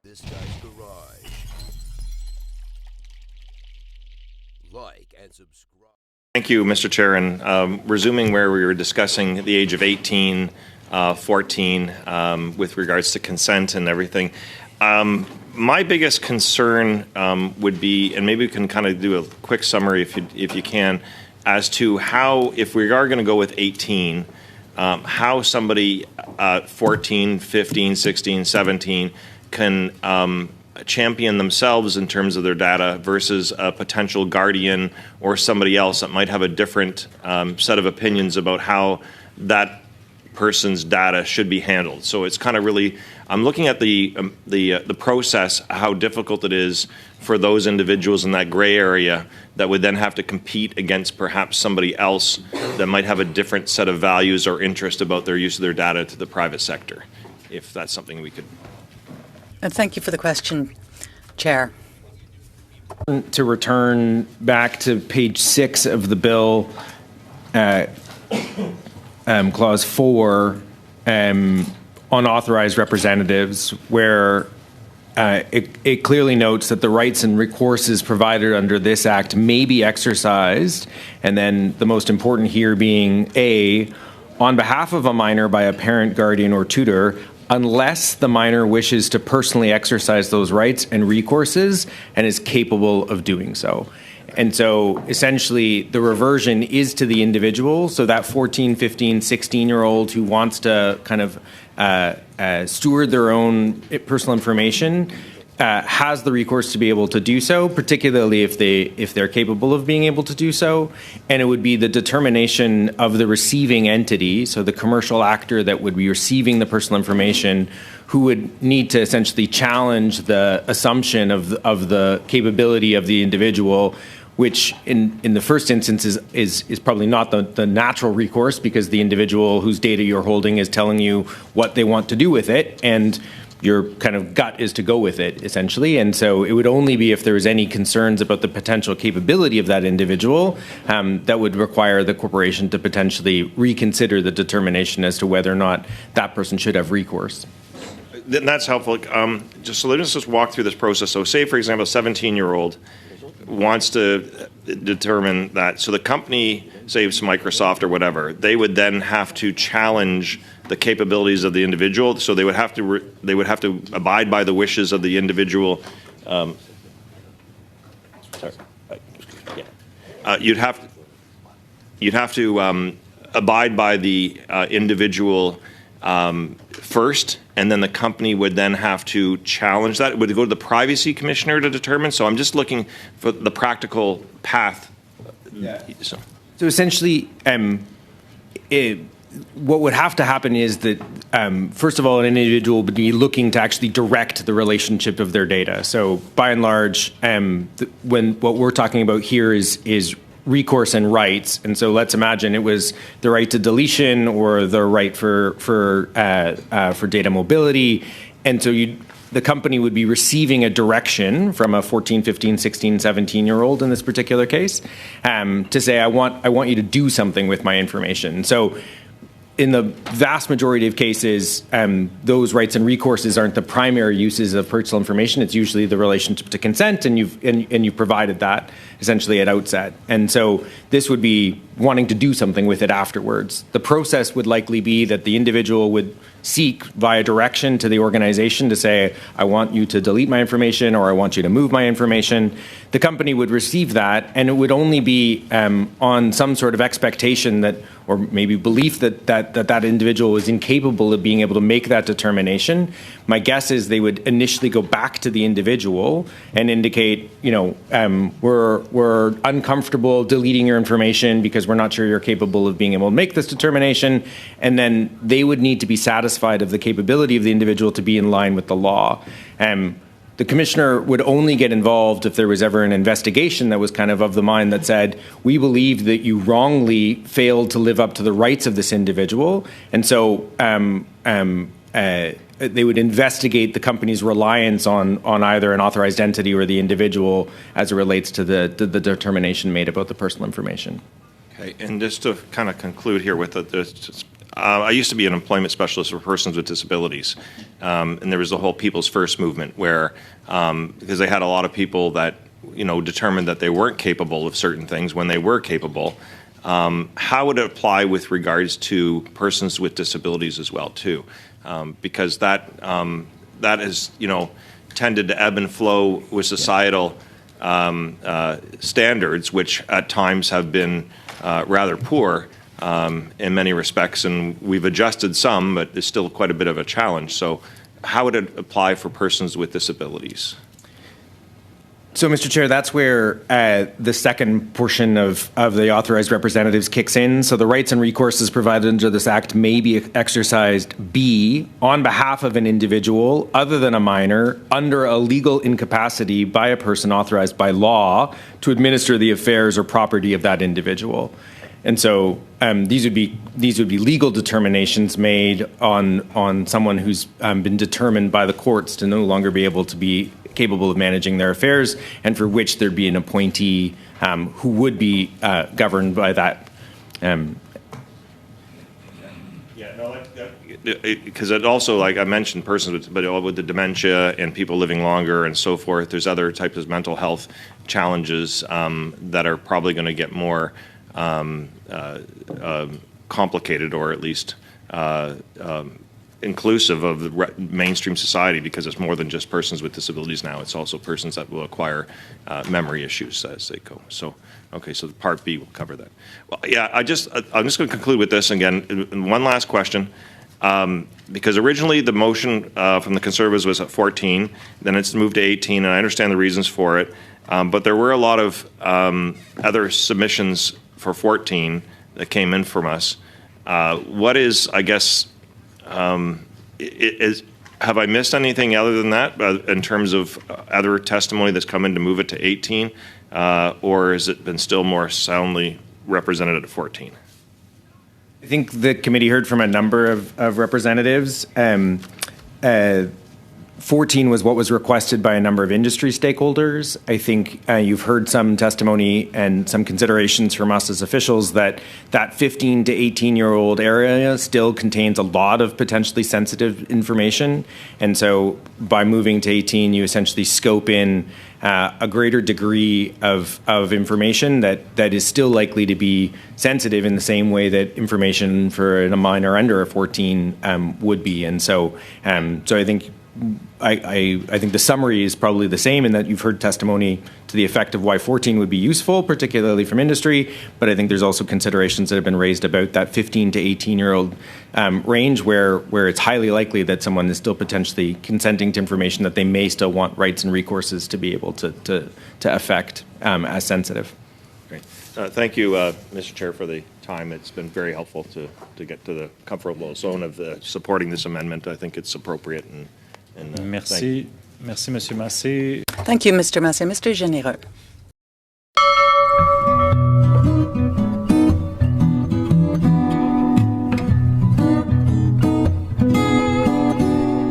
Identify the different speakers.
Speaker 1: This Guy's Garage. Like and subscribe.
Speaker 2: Thank you, Mr. Chair. And resuming where we were discussing the age of 18, 14, with regards to consent and everything, my biggest concern would be, and maybe we can kind of do a quick summary if you can, as to how, if we are going to go with 18, how somebody 14, 15, 16, 17 can champion themselves in terms of their data versus a potential guardian or somebody else that might have a different set of opinions about how that person's data should be handled. So it's kind of really, I'm looking at the process, how difficult it is for those individuals in that gray area that would then have to compete against perhaps somebody else that might have a different set of values or interest about their use of their data to the private sector, if that's something we could.
Speaker 3: And thank you for the question, Chair.
Speaker 4: To return back to page 6 of the bill, clause 4, unauthorized representatives, where it clearly notes that the rights and recourses provided under this act may be exercised, and then the most important here being A, on behalf of a minor by a parent, guardian, or tutor, unless the minor wishes to personally exercise those rights and recourses and is capable of doing so. And so essentially the reversion is to the individual. So that 14, 15, 16-year-old who wants to kind of steward their own personal information has the recourse to be able to do so, particularly if they're capable of being able to do so. And it would be the determination of the receiving entity, so the commercial actor that would be receiving the personal information, who would need to essentially challenge the assumption of the capability of the individual, which in the first instance is probably not the natural recourse, because the individual whose data you're holding is telling you what they want to do with it, and your kind of gut is to go with it, essentially. And so it would only be if there was any concerns about the potential capability of that individual that would require the corporation to potentially reconsider the determination as to whether or not that person should have recourse.
Speaker 2: That's helpful. So let's just walk through this process. So say, for example, a 17-year-old wants to determine that. So the company, say it's Microsoft or whatever, they would then have to challenge the capabilities of the individual. So they would have to abide by the wishes of the individual. You'd have to abide by the individual first, and then the company would then have to challenge that. It would go to the Privacy Commissioner to determine. So I'm just looking for the practical path.
Speaker 4: Yeah. So essentially, what would have to happen is that, first of all, an individual would be looking to actually direct the relationship of their data. So by and large, when what we're talking about here is recourse and rights, and so let's imagine it was the right to deletion or the right for data mobility, and so the company would be receiving a direction from a 14, 15, 16, 17-year-old in this particular case to say, I want you to do something with my information. So in the vast majority of cases, those rights and recourses aren't the primary uses of personal information. It's usually the relationship to consent, and you've provided that essentially at outset. And so this would be wanting to do something with it afterwards. The process would likely be that the individual would seek via direction to the organization to say, I want you to delete my information, or I want you to move my information. The company would receive that, and it would only be on some sort of expectation that, or maybe belief that individual is incapable of being able to make that determination. My guess is they would initially go back to the individual and indicate, we're uncomfortable deleting your information because we're not sure you're capable of being able to make this determination. And then they would need to be satisfied of the capability of the individual to be in line with the law. The commissioner would only get involved if there was ever an investigation that was kind of the mind that said, we believe that you wrongly failed to live up to the rights of this individual. And so they would investigate the company's reliance on either an authorized entity or the individual as it relates to the determination made about the personal information.
Speaker 2: Okay, and just to kind of conclude here with I used to be an employment specialist for persons with disabilities, and there was the whole People's First movement where, because they had a lot of people that, determined that they weren't capable of certain things when they were capable. How would it apply with regards to persons with disabilities as well, too? Because that has, tended to ebb and flow with societal standards, which at times have been rather poor in many respects, and we've adjusted some, but there's still quite a bit of a challenge. So how would it apply for persons with disabilities?
Speaker 4: So, Mr. Chair, that's where the second portion of the authorized representatives kicks in. So the rights and recourses provided under this Act may be exercised, B, on behalf of an individual other than a minor under a legal incapacity by a person authorized by law to administer the affairs or property of that individual. And so these would be legal determinations made on someone who's been determined by the courts to no longer be able to be capable of managing their affairs, and for which there'd be an appointee who would be governed by that.
Speaker 2: Because it also, like I mentioned, persons with the dementia and people living longer and so forth, there's other types of mental health challenges that are probably going to get more complicated, or at least inclusive of the mainstream society, because it's more than just persons with disabilities now. It's also persons that will acquire memory issues as they go. So, okay, so Part B will cover that. Well, yeah, I'm just going to conclude with this again. One last question, because originally the motion from the Conservatives was at 14, then it's moved to 18, and I understand the reasons for it. But there were a lot of other submissions for 14 that came in from us. What is, I guess, have I missed anything other than that in terms of other testimony that's come in to move it to 18, or has it been still more soundly represented at 14?
Speaker 4: I think the committee heard from a number of representatives. 14 was what was requested by a number of industry stakeholders. I think you've heard some testimony and some considerations from us as officials that 15 to 18-year-old area still contains a lot of potentially sensitive information. And so by moving to 18, you essentially scope in a greater degree of information that is still likely to be sensitive in the same way that information for a minor under 14 would be. And so I think I think the summary is probably the same in that you've heard testimony to the effect of why 14 would be useful, particularly from industry, but I think there's also considerations that have been raised about that 15 to 18-year-old range where it's highly likely that someone is still potentially consenting to information that they may still want rights and recourses to be able to affect as sensitive.
Speaker 2: Great. Thank you, Mr. Chair, for the time. It's been very helpful to get to the comfortable zone of supporting this amendment. I think it's appropriate.
Speaker 5: Merci. Merci, Monsieur Massé.
Speaker 3: Thank you, Mr. Massé. Mr. Généreux.